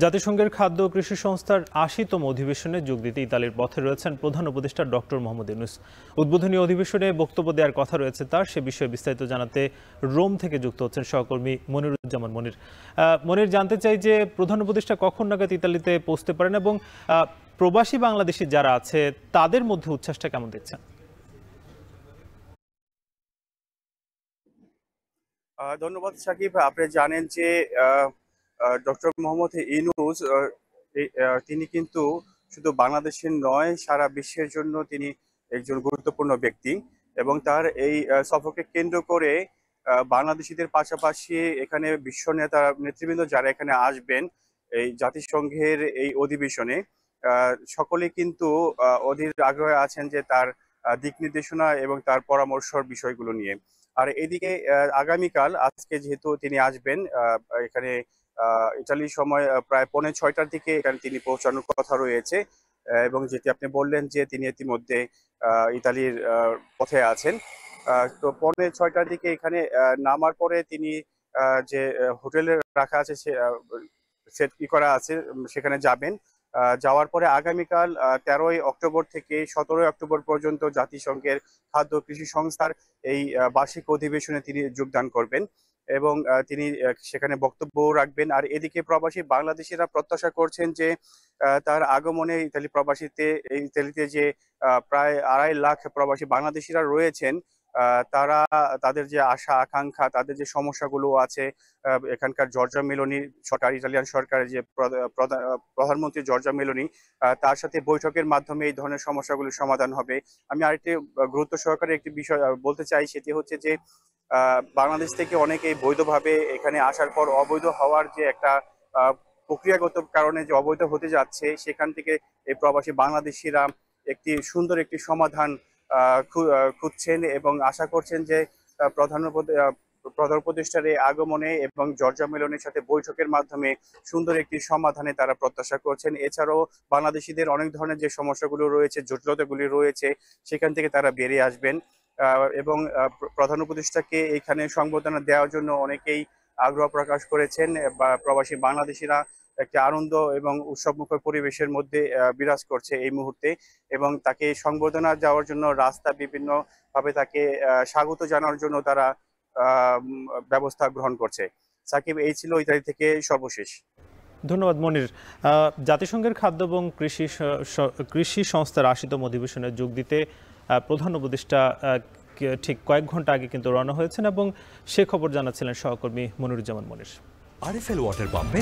জাতিসংঘের খাদ্য ও কৃষি সংস্থার ৮০তম অধিবেশনে যোগ দিতে ইতালির পথে রয়েছেন প্রধান উপদেষ্টা ডক্টর মোহাম্মদ ইউনূস। উদ্বোধনী অধিবেশনে বক্তব্য দেওয়ার কথা রয়েছে তার, সে বিষয়ে বিস্তারিত জানাতে রোম থেকে যুক্ত হচ্ছেন সহকর্মী মনিরুজ্জামান মনির। মনির, জানতে চাই যে প্রধান উপদেষ্টা কখন নাগাদ ইতালিতে পৌঁছতে পারেন এবং প্রবাসী বাংলাদেশি যারা আছে তাদের মধ্যে উচ্ছ্বাসটা কেমন দেখছেন? ধন্যবাদ সাকিব। আপনি জানেন যে ডক্টর মোহাম্মদ ইউনূস তিনি কিন্তু শুধু বাংলাদেশের নয়, সারা বিশ্বের জন্য তিনি একজন গুরুত্বপূর্ণ ব্যক্তি এবং তার এই সফরকে কেন্দ্র করে বাংলাদেশিদের পাশাপাশি এখানে বিশ্ব নেতৃবৃন্দ যারা এখানে আসবেন এই জাতিসংঘের এই অধিবেশনে, সকলে কিন্তু অধীর আগ্রহে আছেন যে তার দিক নির্দেশনা এবং তার পরামর্শর বিষয়গুলো নিয়ে। আর এদিকে আগামীকাল, আজকে যেহেতু তিনি আসবেন এখানে ইতালির সময় প্রায় 5:45টার দিকে এখানে তিনি পৌঁছানোর কথা রয়েছে এবং যেটি আপনি বললেন যে তিনি ইতিমধ্যে ইতালির পথে আছেন। তো 5:45টার দিকে এখানে নামার পরে তিনি যে হোটেলে রাখা আছে সেট করা আছে সেখানে যাবেন। যাওয়ার পরে আগামীকাল 13ই অক্টোবর থেকে 17ই অক্টোবর পর্যন্ত জাতিসংঘের খাদ্য কৃষি সংস্থার এই বার্ষিক অধিবেশনে তিনি যোগদান করবেন এবং তিনি সেখানে বক্তব্য রাখবেন। আর এদিকে প্রবাসী বাংলাদেশিরা প্রত্যাশা করছেন যে তার আগমনে ইতালিতে যে প্রায় 2.5 লাখ প্রবাসী বাংলাদেশিরা রয়েছেন, তারা তাদের যে আশা আকাঙ্ক্ষা, তাদের যে সমস্যাগুলো আছে, এখানকার জর্জা মেলোনি সরকার, ইতালিয়ান সরকারের যে প্রধানমন্ত্রী জর্জা মেলোনি, তার সাথে বৈঠকের মাধ্যমে এই ধরনের সমস্যাগুলোর সমাধান হবে। আমি আরেকটি গুরুত্ব সহকারে একটি বিষয় বলতে চাই, সেটি হচ্ছে যে বাংলাদেশ থেকে অনেকেই বৈধভাবে এখানে আসার পর অবৈধ হওয়ার যে একটা প্রক্রিয়াগত কারণে যে অবৈধ হতে যাচ্ছে, সেখান থেকে এই প্রবাসী বাংলাদেশিরা সুন্দর একটি সমাধান খুঁজছেন এবং আশা করছেন যে প্রধান উপদেষ্টার এই আগমনে এবং জর্জা মেলোনির সাথে বৈঠকের মাধ্যমে সুন্দর একটি সমাধানে তারা প্রত্যাশা করছেন। এছাড়াও বাংলাদেশিদের অনেক ধরনের যে সমস্যাগুলো রয়েছে, জটিলতাগুলি রয়েছে, সেখান থেকে তারা বেরিয়ে আসবেন এবং প্রধান উপদেষ্টাকে এখানে সংবর্ধনা দেওয়ার জন্য অনেকেই আগ্রহ প্রকাশ করেছেন। প্রবাসী বাংলাদেশিরা একটি আনন্দ এবং উৎসবমুখর পরিবেশের মধ্যে বিরাজ করছে এই মুহূর্তে এবং তাকে সংবর্ধনা দেওয়ার জন্য রাস্তা বিভিন্ন ভাবে তাকে স্বাগত জানানোর জন্য তারা ব্যবস্থা গ্রহণ করছে। সাকিব, এই ছিল ইতালি থেকে সর্বশেষ। ধন্যবাদ মনির। জাতিসংঘের খাদ্য এবং কৃষি সংস্থার ৮০তম অধিবেশনে যোগ দিতে প্রধান উপদেষ্টা ঠিক কয়েক ঘন্টা আগে কিন্তু রওনা হয়েছেন এবং সে খবর জানাচ্ছিলেন সহকর্মী মনিরুজ্জামান মনির। আরএফএল ওয়াটার পাম্পে